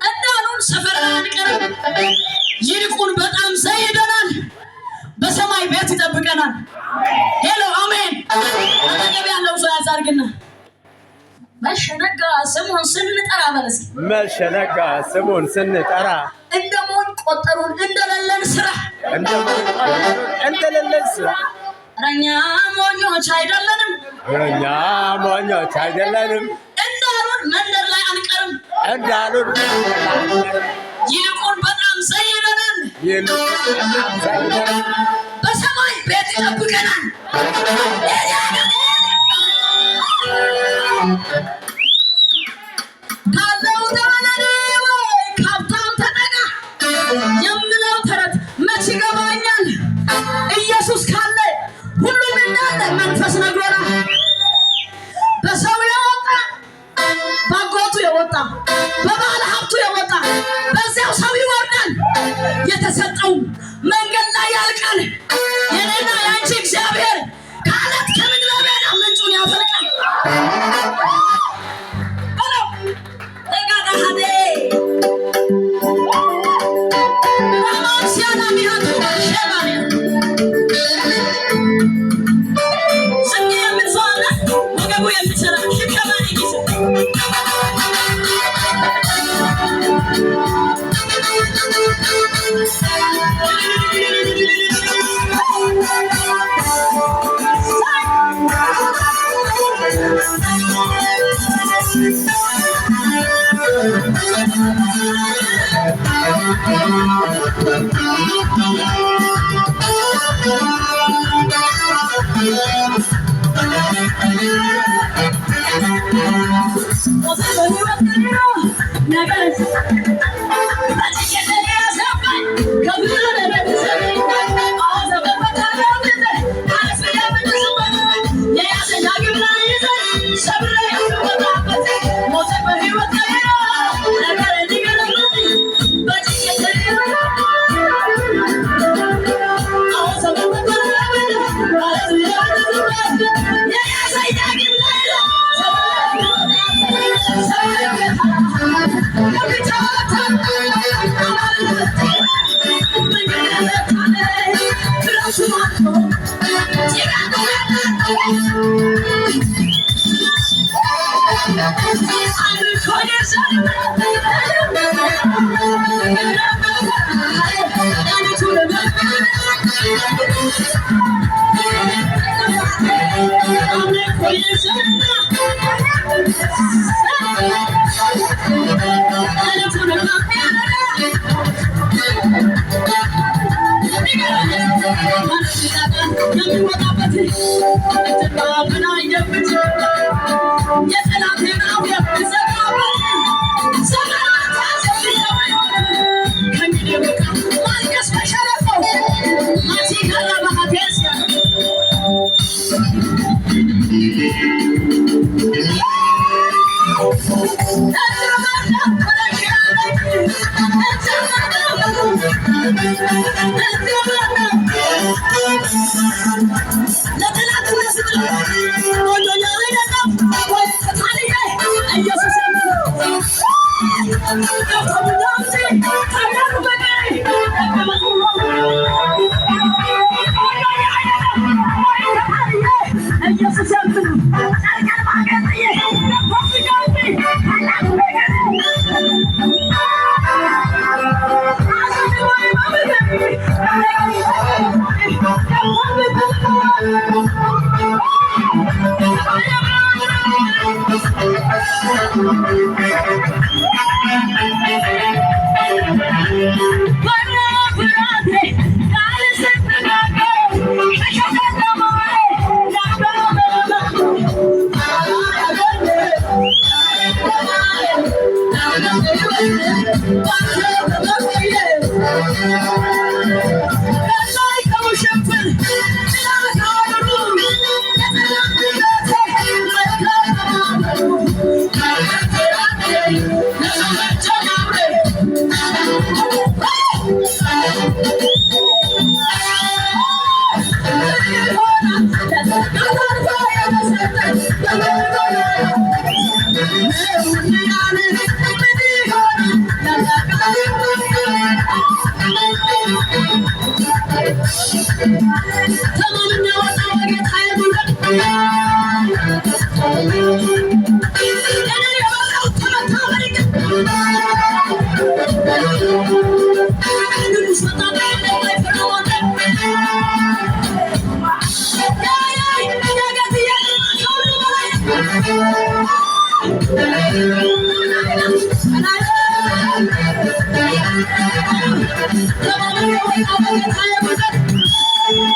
እንዳሉን ሰፈር አንቀርም ይልቁን በጣም ዘይደናል በሰማይ ቤት ይጠብቀናል ሄሎ አሜን አጠገብ ያለው ሰው ያዛርግና መሸነጋ ስሙን ስንጠራ በለስ መሸነጋ ስሙን ስንጠራ እንደሞን ቆጠሩን እንደሌለን ስራ እኛ ሞኞች አይደለንም እንዳሉን መንደር ላይ አንቀርም ይልቁን በጣም ዘይደናል በሰማይ ቤት ይጠብቀናል ካለው ተወለደ ወይ ካብታም ተጠጋ የምለው ተረት መች ይገባኛል ኢየሱስ ካለ ሁሉም እንዳለ መንፈስ ነግሮናል በሰው የወጣ ባጎቱ የወጣ በባለ ሀብቱ የወጣ በዚያው ሰው ይወርዳል የተሰጠው መንገድ ላይ ያልቃል የኔና ያንቺ እግዚአብሔር ካለት ከምድረ በዳ ምንጩን ያፈልቃል I'm Come on,